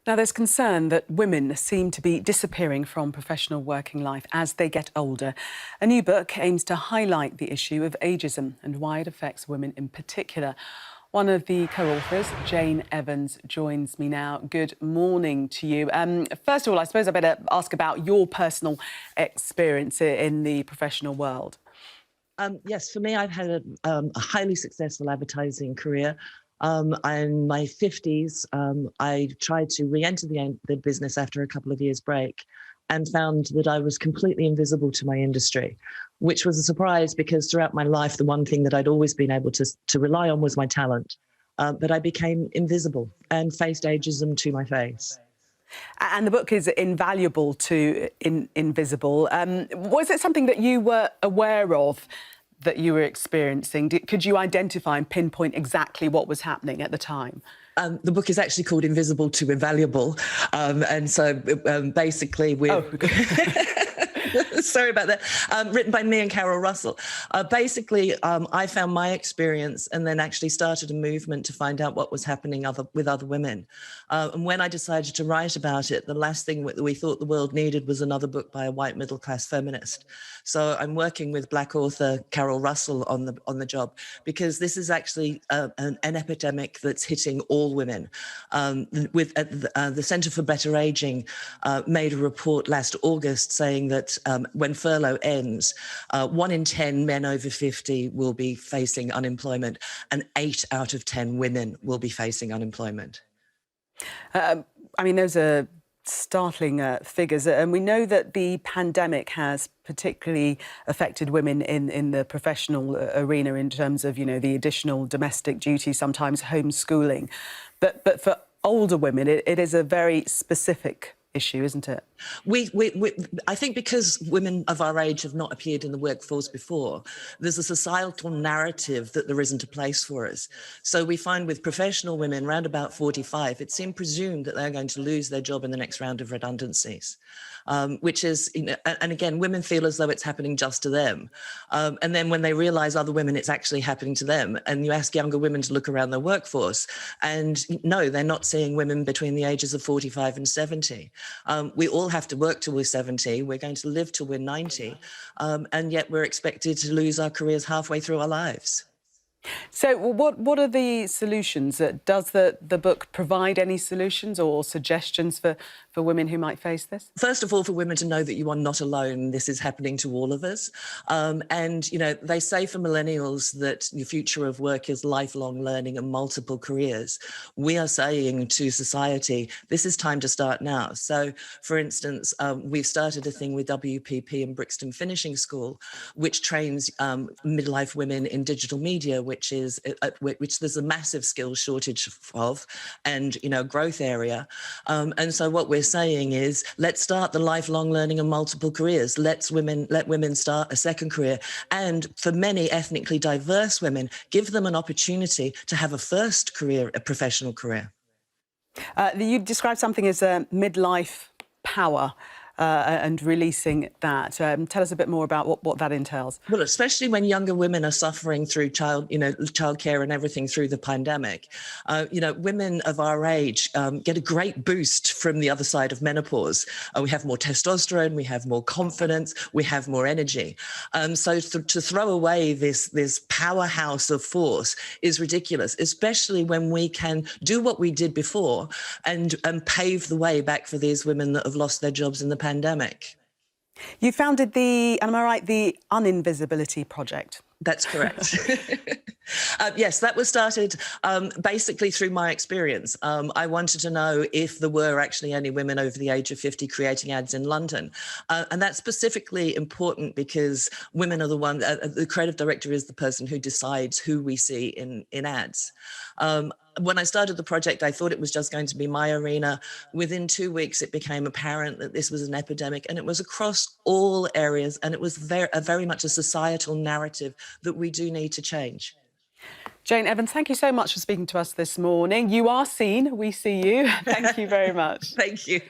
Now, there's concern that women seem to be disappearing from professional working life as they get older. A new book aims to highlight the issue of ageism and why it affects women in particular. One of the co-authors, Jane Evans, joins me now. Good morning to you. First of all, I suppose I better ask about your personal experience in the professional world. Yes, for me, I've had a highly successful advertising career. In my 50s, I tried to re-enter the business after a couple of years' break and found that I was completely invisible to my industry, which was a surprise because throughout my life, the one thing that I'd always been able to rely on was my talent. But I became invisible and faced ageism to my face. And the book is Invaluable to Invisible. Was it something that you were aware of that you were experiencing? Could you identify and pinpoint exactly what was happening at the time? The book is actually called Invisible to Invaluable. Basically we're... Sorry about that. Written by me and Carol Russell. I found my experience and then actually started a movement to find out what was happening with other women. And when I decided to write about it, the last thing we thought the world needed was another book by a white middle-class feminist. So I'm working with Black author Carol Russell on the job, because this is actually an epidemic that's hitting all women. The Centre for Better Aging made a report last August saying that when furlough ends, 1 in 10 men over 50 will be facing unemployment, and 8 out of 10 women will be facing unemployment. I mean, those are startling figures, and we know that the pandemic has particularly affected women in the professional arena in terms of, you know, the additional domestic duty, sometimes homeschooling. But for older women, it is a very specific issue, isn't it? I think because women of our age have not appeared in the workforce before, there's a societal narrative that there isn't a place for us. So we find with professional women around about 45, it seems presumed that they're going to lose their job in the next round of redundancies, which is, you know, and again, women feel as though it's happening just to them. And then when they realize other women, it's actually happening to them. And you ask younger women to look around their workforce, and no, they're not seeing women between the ages of 45 and 70. We all have to work till we're 70. We're going to live till we're 90. And yet we're expected to lose our careers halfway through our lives. So what are the solutions? Does the book provide any solutions or suggestions for women who might face this? First of all, for women to know that you are not alone. This is happening to all of us. And, you know, they say for millennials that the future of work is lifelong learning and multiple careers. We are saying to society, this is time to start now. So, for instance, we've started a thing with WPP and Brixton Finishing School, which trains midlife women in digital media, which there's a massive skills shortage of, and, you know, growth area. And so what we're saying is, let's start the lifelong learning and multiple careers. Let women start a second career. And for many ethnically diverse women, give them an opportunity to have a first career, a professional career. You described something as a midlife power. And releasing that. Tell us a bit more about what that entails. Well, especially when younger women are suffering through childcare and everything through the pandemic. You know, women of our age get a great boost from the other side of menopause. We have more testosterone, we have more confidence, we have more energy. So to throw away this powerhouse of force is ridiculous, especially when we can do what we did before and pave the way back for these women that have lost their jobs in the pandemic. You founded the Uninvisibility Project. That's correct. Yes, that was started basically through my experience. I wanted to know if there were actually any women over the age of 50 creating ads in London. And that's specifically important because women are the one, the creative director is the person who decides who we see in ads. When I started the project, I thought it was just going to be my arena. Within 2 weeks, it became apparent that this was an epidemic, and it was across all areas, and it was very much a societal narrative that we do need to change. Jane Evans, thank you so much for speaking to us this morning. You are seen, we see you. Thank you very much. Thank you.